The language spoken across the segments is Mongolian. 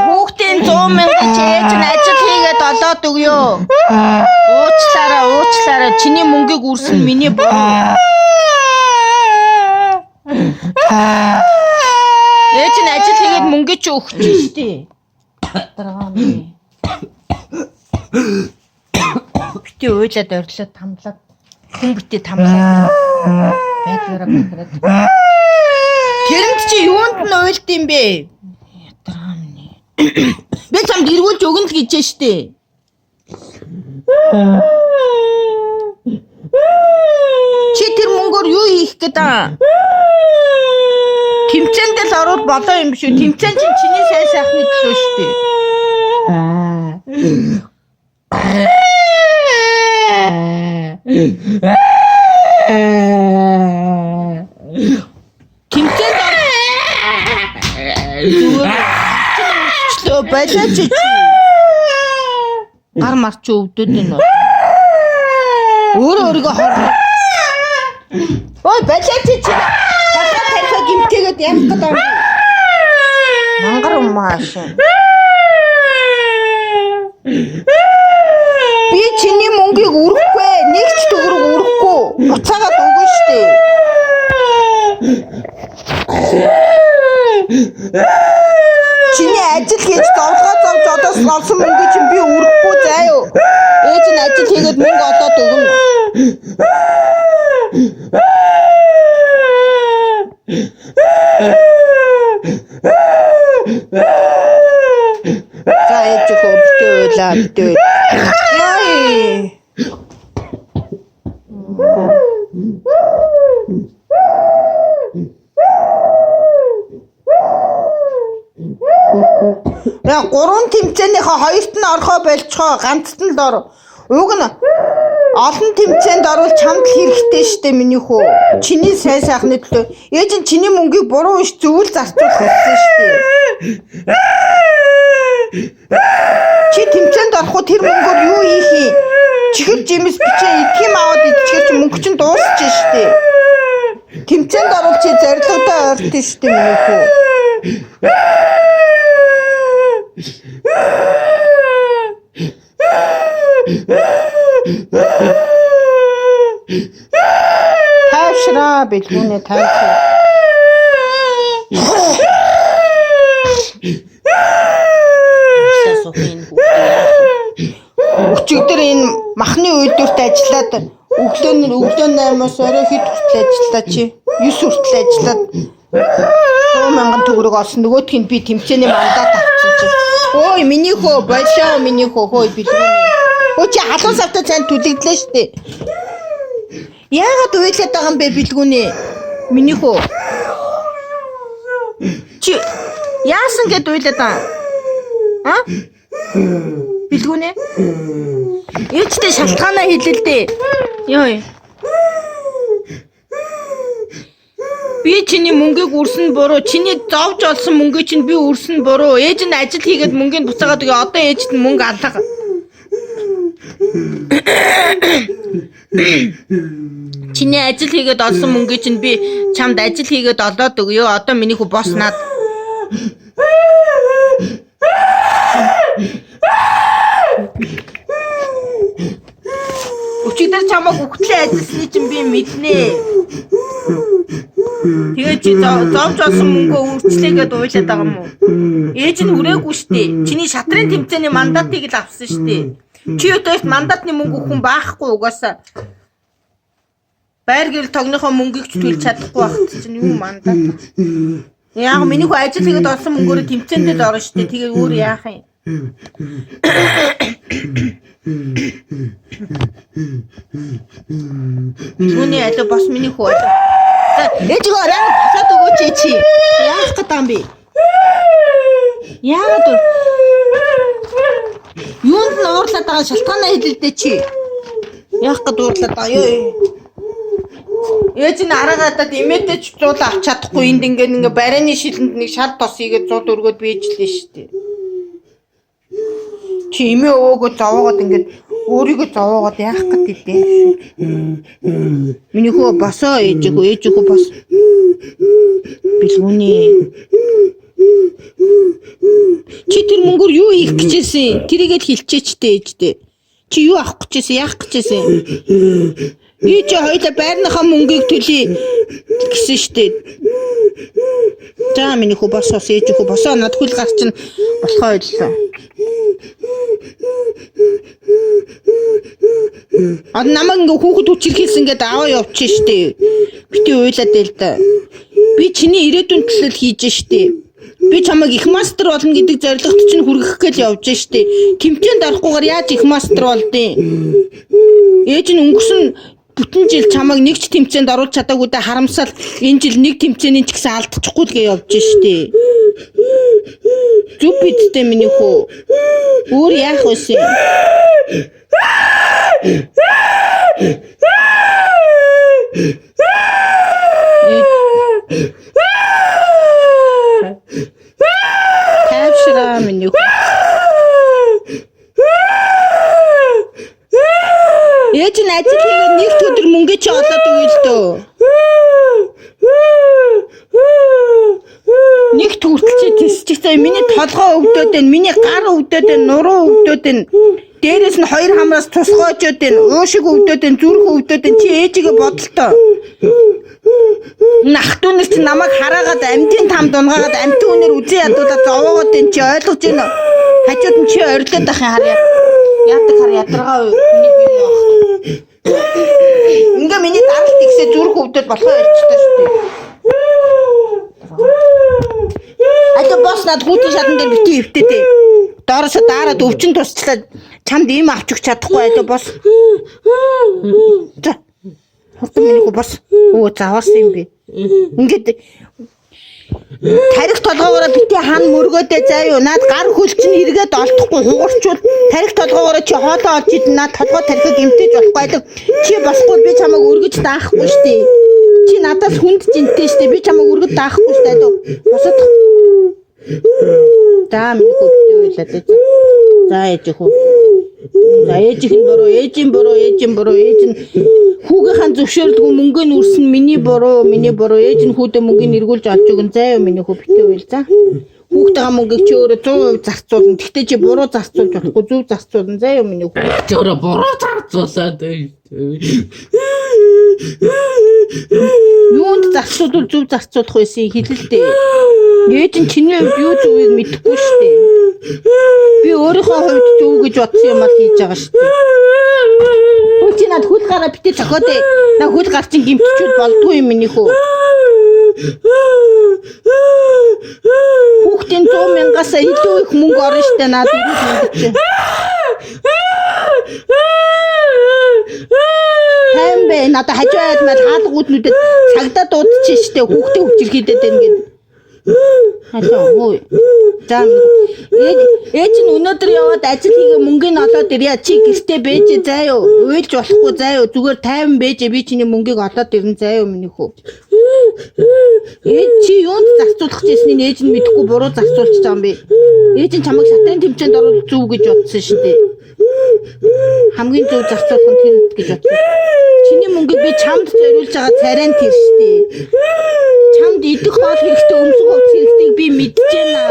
хүүхдийн 100 мянга чээж ажил хийгээд олоод өгөө. Уучлаарай. Чиний мөнгийг үрсэн миний буруу. Ээж нь ажил хийгээд мөнгө чи өгч штий. Бити уйлаад орилоод тамлаад хүн бити тамлаад байдлаараа бахараад. Тэрэнд чи юунд нь уйлд юм бэ? Ятраамны. Би чамд эргүүлж өгнө л гэж штий. Чи тэр мөнгөөр юу хийх гэдэг? Тэмцээндээ л ороод болоо юм шүү. Тэмцээн чинь чиний сайн сайхны төлөө шүү дээ. Тэмцээнд зүгээр байлаач чи. Гар марч өвдөд энэ. Өөрийгөө хор. Ой байлаач чи. Гимтэйгээд явах гэдэг юм. Мангар умааш. Би чиний мөнгийг өрөхгүй. Нэг ч төгрөг өрөхгүй. Буцаагаад өгнө штэ. Чиний ажил хийж зовлогоо зовж одоос олсон мөнгө чинь би өрөхгүй заяа. Ээж нь ажил хийгээд мөнгө олоод өгнө. За ээж хөвдөө. Яй. Я гурван тэмцээнийхээ хоёрт нь орхоо болцгоо ганцт нь л ор. Уг нь олон тэмцээнд орвол чамд хэрэгтэй штэ миний хөө. Чиний сайн сайхны төлөө. Ээж нь чиний мөнгийг буруу иш зөвл зарцуулах гэсэн штэ. Чи тэмцээнд орох тэр мөнгөөр юу хийх юм? Чихэр жимс бичээ идэх юм аваад идчихэр чи мөнгө чинь дуусч штэ. Тэмцээнд орвол чи зорилготой ойртон штэ миний хөө. Тайвшраа бэлгүүнэ тайвшраа. Өчигдөр энэ махны үйлдвэрт ажиллаад өглөө 8-аас орой хэд хүртэл ажиллаа чи? 9 хүртэл ажиллаад 100,000 төгрөг олсон. Нөгөөдх нь би тэмцээний мандат авчихсан чи. Ой миний хөө болшоо миний хөө хөөе бэлгүүнэ. Өө чи халуун савтаа цаанд түлэгдлээ штэ. Яагаад уйлаад байгаа юм бэ бэлгүүнэ? Миний хөө. Чи яасан гэд уйлаад байгаа? А? Бэлгүүнэ? Ээжтэй шалтгаанаа хэлээ л дээ. Йой. Би чиний мөнгийг үрсэн буруу. Чиний зовж олсон мөнгөө чинь би үрсэн буруу. Ээж нь ажил хийгээд мөнгөнд буцаагаад өгөө. Одоо ээжд нь мөнгө алга. Чиний ажил хийгээд олсон мөнгөө чинь би чамд ажил хийгээд олоод өгөө. Одоо миний хүү боснаад. Өчигдөр чамайг өгтлээ ажилласны чинь би мэднэ. Тэгээ чи зовж олсон мөнгөө үрчлээгээд уйлаад байгаа юм уу? Ээж нь хүрээгүй штэ. Чиний шатрын тэмцээний мандатыг л авсан штэ. Чи өдөөс мандатны мөнгө өгөх хүн баахгүй угаасаа. Байр гэрэл тогныхоо мөнгийг ч төлж чадахгүй байх чинь юу мандат. Яг миний хөө ажил хийгээд олсон мөнгөөрөө тэмцээндээ л орно штэ. Тэгээ өөр яах юм? Юуны аль бас миний хөө. Ээж гоо хасаад өгөөч чи. Яах гэдэг юм бэ? Яагаад юунд нь уурлаад байгаа шалтгаанаа хэлэлдэ чи. Яах гээд уурлаад байгаа ёо. Ээж нь араагаад имээдээ ч зуул авч чадахгүй энд ингээ барайны шилэнд нэг шал тос игээд зууд өргөд бийжлээ штэ. Чи имээ өвөөгөө зовоогоод ингээд өөрийгөө зовоогоод яах гэдэг дээ. Миний хөө босоо ээжээгөө бос. Бэлгүүний. Чи тэр мөнгөөр юу хийх гэжсэн? Тэрийгээ л хэлчихээчтэй ээжтэй. Чи юу авах гэжсэн? Яах гэжсэн? Ээж хоёлаа байрныхаа мөнгийг төлье гэсэн штеп. За миний хөө босоо ээжээгөө босоо над хөл гарч чинь болохоо ойллоо. Намайг ингээ хүүхэд хүчирхийлсэн ингээд аваа явчих штеп. Бити уйлаад л да. Би чиний ирээдүйн төлөө хийж штеп. Би чамайг их мастер болно гэдэг зорилгот чинь хүргэх гээл явж штеп. Тэмцээнд орохгүйгээр яаж их мастер болдیں۔ Ээж нь өнгөрсөн бүтэн жил чамайг нэг ч тэмцээнд оруулж чадаагүй дэ харамсал энэ жил нэг тэмцээний ч гэсэн алдчихгүй л гээ явж штеп. Зүг бидтэй миний хөө. Өөр яах вэ? Тавшраа миний хөө. Ээж нь ажил хийгээд нэг өдөр мөнгө чи олоод өгье л дөө. Нэг төрөлчөө тисчихсэн. Миний толгоо өвдөд байна. Миний гар өвдөд байна. Нуруу өвдөд байна. Дээрээс нь хоёр хамраас тусгоожод байна. Уушиг өвдөд байна. Зүрх өвдөд байна. Чи ээжигээ бодлоо. Нахтунаас чи намайг хараагаад амьтын там дунгаагаад амьтын үнээр үзэн ядуулаад зовоогоод байна. Чи ойлгож байна уу? Хажууд нь чи орилоод ахын харъя. Яадаг хар ядаргаа миний бие яах. Ингээ миний даралт ихсээ зүрх өвдөд болохоо ярьчихсан шүү дээ. Ачаа бос над хүүтийн шатан дээр бити хөвтөдөө. Доороос дараад өвчин тусчлаа. Чамд ийм авч өгч чадахгүй ачаа бос. За. Хурдан миний хөө бос. Өө заваарсан юм би. Ингээд тарих толгоогоороо бити хаан мөргөөдөө заяа. Наад гар хөл чинь эргээд олдохгүй хугарчвал тарих толгоогоороо чи хоолоо олж идэн наад толгой тарихыг эмтэж болохгүй. Чи босгүй би чамайг өргөж даахгүй штий. Чи надаас хүнд жинтэй штий. Би чамайг өргөж даахгүй штий. Босоод. За миний хөө бити уйлаад ээ. За ээж хөө. За ээжийн буруу, ээж нь хүүгийнхэн зөвшөөрлгүй мөнгөний үрсэн миний буруу, ээж нь хүүдээ мөнгөний эргүүлж олж өгөн заяа миний хөө битээ уйл за. Хүүхдийн мөнгөийг чи өөрөө 100% зарцуулна. Гэхдээ чи буруу зарцуулж болохгүй, зөв зарцуулна заяа миний хөө. Чи өөрөө буруу зарцуулаад Юунд зарцуулвал зөв зарцуулах байсан хэлэлтэй. Ээж нь чиний хувьд юу зөвийг мэдэхгүй шүү дээ. Би өөрийнхөө хувьд зөв гэж бодсон юм аа хийж байгаа шүү дээ. Чи над хөл гараа битээ цохоод на хөл гар чин гимтчүүд болдгүй юм миний хөө. Хүүхдийн 100,000-аас илүү их мөнгө орно штэ над ирэх. Хэмбэ надад хажууд мал хаалгууднуудад цагдаа дуудчих штэ хүүхдээ хүчирхийдэд байна гэд. Хасаа хөөе. За ээж нь өнөөдөр яваад ажил хийгээ мөнгөний олоод ирья чи гэртээ бэж заяа уйлж болохгүй заяа зүгээр тайван бэж би чиний мөнгийг олоод ирнэ заяа миний хөө. Ээж чи юунд зарцуулах гэснийг ээж нь мэдэхгүй буруу зарцуулчих байгаа юм би. Ээж нь чамайг шатрын тэмцээнд оруулах зүв гэж бодсон шүү дээ. Хамгийн зөв зарцуулах нь тэр гэж бодсон. Чиний мөнгийг би чамд зориулж байгаа царай нь тэр шүү дээ. Чамд идэх хоол хэрэгтэй өмсөх хувцас хэрэгтэйг би мэдэж байна.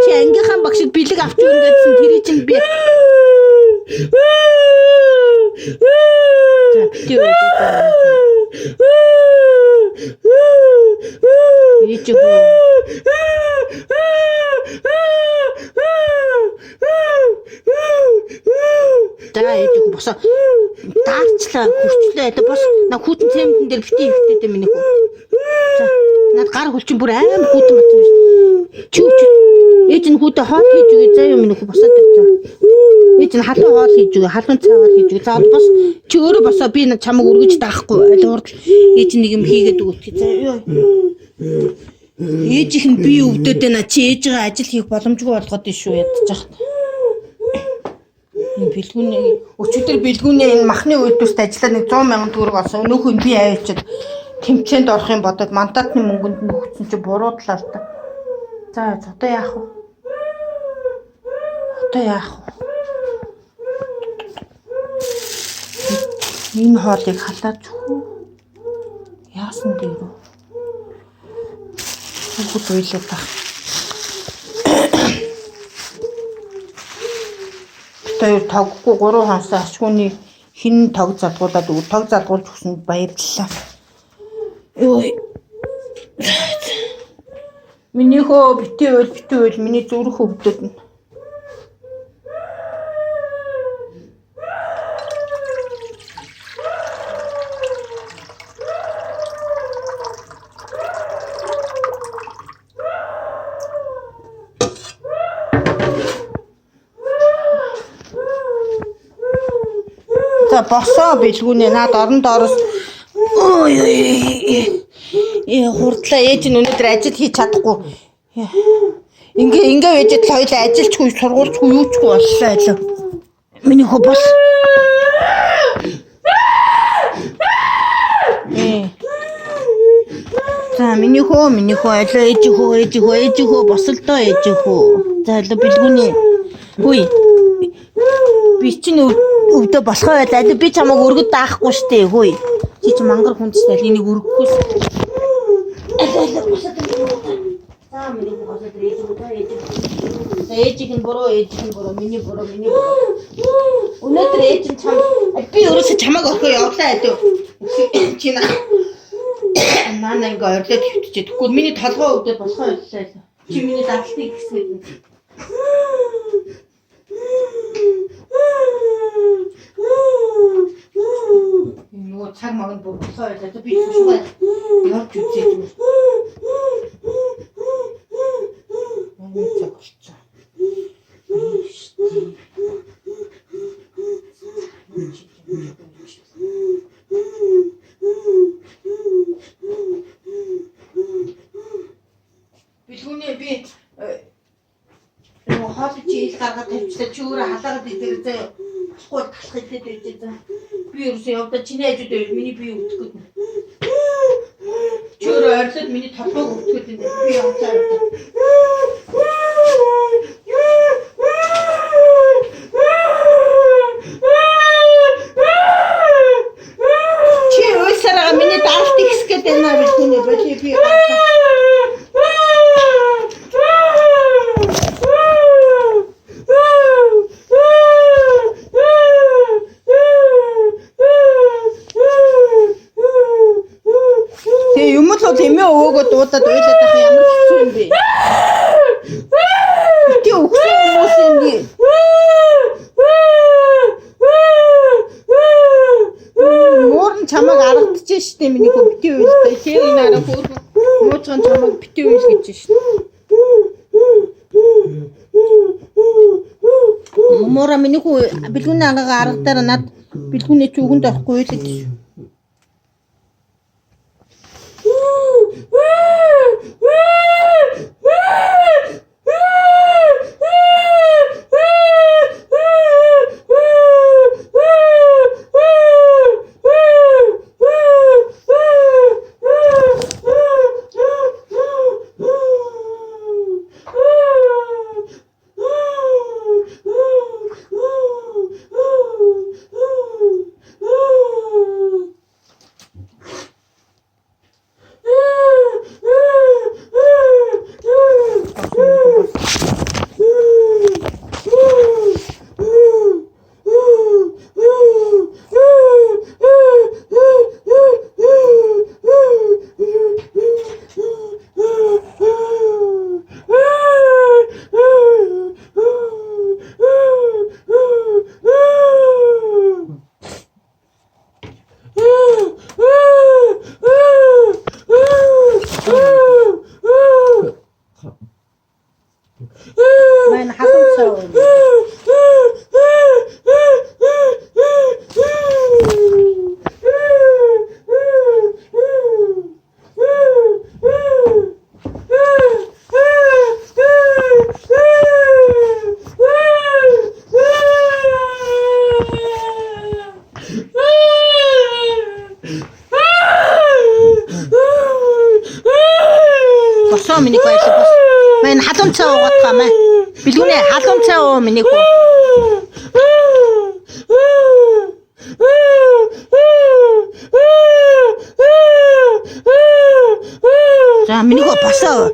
Чи ангийнхан багшд бэлэг авч өгнө гэдсэн тэрий чинь би. босоо даарчлаа хүрчлээ бос на хүүтэн цементэн дээр битээ хөвтөдөө миний хүү. За над гар хөлчин бүр аим хүүтэн болсон шүү. Чүч ээж нь хүүтэ хоол хийж өгөө заа юм миний хүү босоод ирцээ. Ээж нь халуун хоол хийж өгөө халуун цай хоол хийж өгөө. За бос чи өөрөө босоо би чамайг өргөж даахгүй аль урд ээж нэг юм хийгээд өгөх заа ёо. Ээж их нь би өвдөд байна чи ээжгээ ажил хийх боломжгүй болгоод ийн шүү ядчих. Бэлгүүний өчигдөр бэлгүүний энэ махны үйлдвэрт ажиллаад 100,000 төгрөг олсон. Өнөөхөө би аваачаад тэмцээнд орох юм бодоод мандатны мөнгөнд нөхцөн чи буруудлаа л та. За одоо яах вэ? Одоо яах вэ? Энэ хоолыг халаад зүгөө. Яасан дээр үү? Бүгд уйлаад баг. Тэр тоггүй 3 хонос ашгүйний хин тог задгуулаад өг тог задгуулж өгсөнд баярлалаа. Йой. Миний хөө битээ үйл миний зүрх хөвдөд нь. За босоо бэлгүүнээ наад орон доороос хурдлаа ээж нь өнөөдөр ажил хийж чадахгүй. Ингээ ээжэд л хоёул ажилчгүй сургуульчгүй юучгүй боллоо илүү. Миний хөө бос. За миний хөө аль ээж хөө босолдоо ээж хөө. За аль бэлгүүнээ. Хүй. Би чинь өвдөө болохоо байл аль би чамайг өргөд даахгүй штэ хөөе. Чи ч мангар хүн ч тал энийг өргөхөөс. За миний босоод ээж хөө ээжийн буруу миний буруу. Өнөөдөр ээж нь чам би өөрөөсөө чамайг орхоо явлаа адив. Чи наа ингээ орлоод хөвтчихэд. Тэгвэл миний толгой өвдөд болохоо байлаа. Чи миний дадлыг гэсгээд. Нөгөө цаг магад бүгдлээ байлаа. Би шугай явж үзээд юм. Нэг цаг болчихсон. Бэлгүүнээ би нөгөө хоол чийл гаргаад тавьчлаа чи өөрөө халаагаад идэх заяа. Болохгүй талах хэлээд байж заа. Би ерөөсөө явдаа чиний хажууд байвал миний бие өвдөх гээд. Чи өөрөө ойрлоод миний толгойг өвдөх гээд би явцаа. Чи өсөрөө миний даралт ихс гээд байна бэлгүүнээ боли би гарах. Өвөөгөө дуудаад уйлаад байх ямар хэцүү юм бэ? Бити өгсөн хүмүүс ингэ. Муурн чамайг аргадчихжээ штэ миний хөө бити уйлдаа. Чи энэ арга хөөрхөн муучган чамайг бити уйл гэж штэ. Муура миний хөө бэлгүүний ангаага аргадаар над бэлгүүний чи үгэнд орохгүй уйлаад шүү. Mein Hasenzaun. Босоо миний байлаа бос. Мэн халуун цаа угаадгаа маа. Бэлгүнэ халуун цай уу миний хүү. За миний хүү босоо.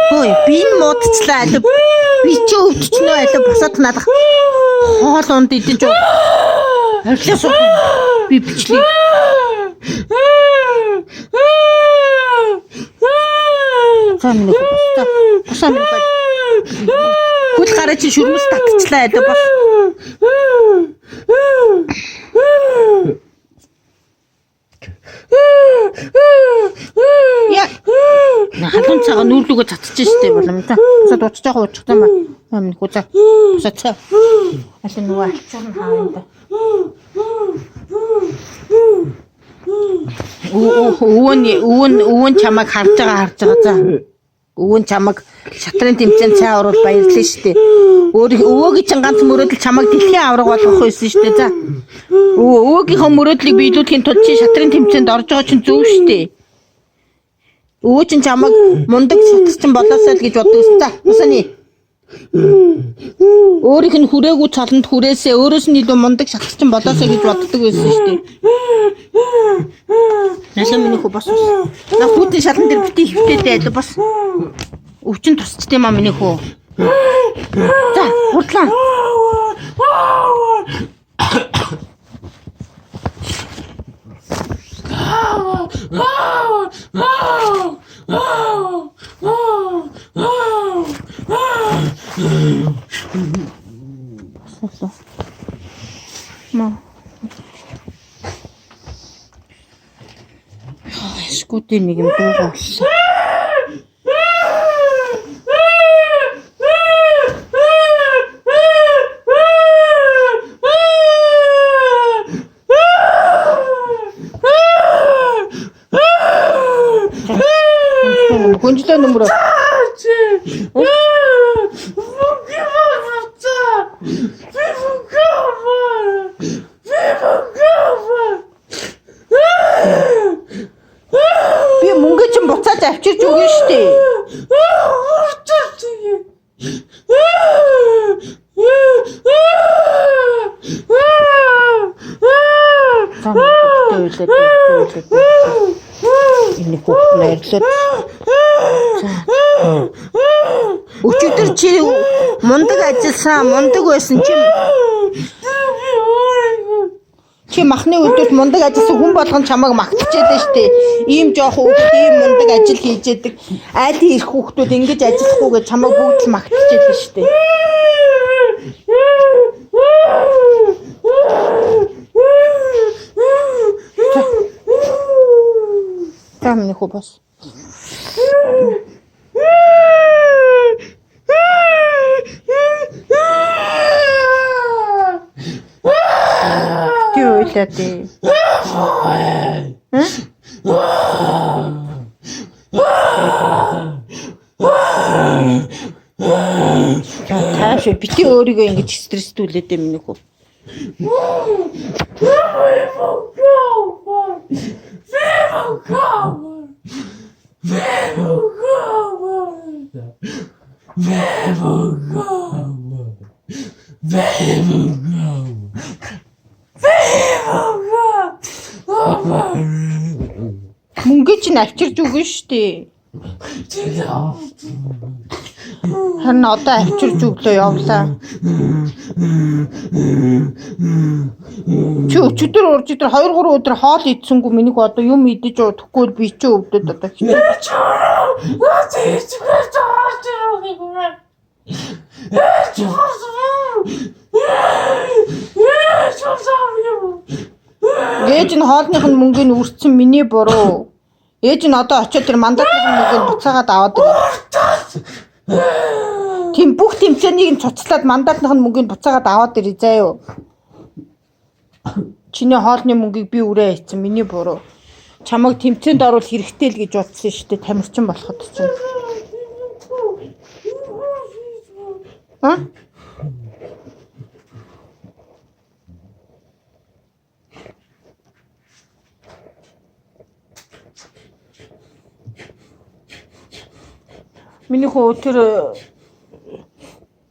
Хөөе би энэ муудчлаа алив. Би ч өвдчихнөө алив босоод надах. Хоол унд идэж уу. Арилаас би бичлээ. За миний хүү босоо минь бай. Хөл гараа чи шүрмэс татчихлаа алив бос. Яа. Халуун цагаа нүүрлүгөө цацчих штеп болом та. Босоод уцаж байгаа уучих юм аа. Минь хүү за. Босоо цаа. Алин нөгөө алчуурн хаана да. Өвөн чамайг харж байгаа за. Өвөн чамайг шатрын тэмцээнд цай оруулж баярлалаа штэ. Өвөөгийн чинь ганц мөрөөдөл чамайг дэлхийн авраг болгох байсан штэ за. Өвөөгийнхөө мөрөөдлийг биелүүлэхийн тулд чи шатрын тэмцээнд орж байгаа чинь зөв штэ. Өвөө чинь чамайг мундаг шатарчин болоосоо л гэж боддог ус за. Усаны. Өөрийнх нь хүрээгүй цолонд хүрээсээ өөрөөс нь илүү мундаг шатарчин болоосоо гэж боддог байсан штэ. Насаа миний хүү бос. На хүүтэн шалан дээр бити хөвтөөдөө аль бос. Өвчин тусчтэй маа миний хүү. За, хурдлаа. Скути нэг юм дуугаа болсон. Гонжлоо нөмрө. Би мөнгө чинь буцааж авчирч өгнө штэ. Энэ хүүхднээрлээ. Өчигдөр чи мундаг ажилласан, мундаг байсан чи махны өдөрт мундаг ажилласан хүн болгон чамайг магтчихээд штэ. Ийм жоох хүүхд ийм мундаг ажил хийж яадаг. Айлын ирэх хүүхдүүд ингэж ажиллахгүй гэж чамайг бүгд л магтчихээд штэ. Там не хубас. Что это ты? Таашаа бити өөрийгөө ингэж стресстүүлээд юм нэг хөө. Мөнгө чинь авчирч өгнө штэ. Харин одоо авчирч өглөө явлаа. Чи өчигдөр 2-3 өдөр хоол идсэнгүй миний одоо юм идэж удахгүй би ч өвдөд одоо хичээ. Ээж нь хоолных нь мөнгөний үрцэн миний буруу. Ээж нь одоо очиод тэр мандатны мөнгөнд буцаагаад аваад ирээ. Тим бүх тэмцээнийг нь цуцлаад мандатных нь мөнгөнд буцаагаад аваад ирээ заяа. Чиний хоолны мөнгийг би үрээ хийсэн миний буруу. Чамайг тэмцээнд оруул хэрэгтэй л гэж бодсон шүү дээ. Тамирчин болоход чинь. Миний хөө тэр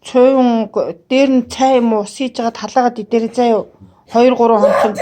цөөн дээр нь цай юм уу ус хийж байгаа талаагаад идэрээ заяа 2 3 хоног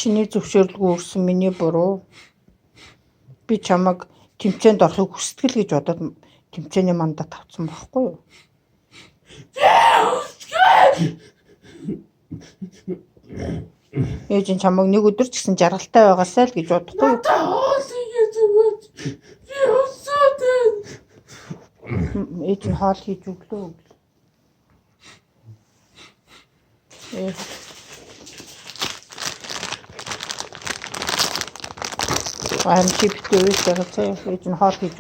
чиний зөвшөөрлгүй өрсөн миний буруу. Би чамайг тэмцээнд орохыг хүсдэг гэж бодоод тэмцээний мандат авсан байхгүй юу? Ээж нь чамайг нэг өдөр ч гэсэн жаргалтай байгаасай л гэж бодохгүй юу? Ээж нь хоол хийж өглөө. I'm cheap to use the hotel. It's in hot heat.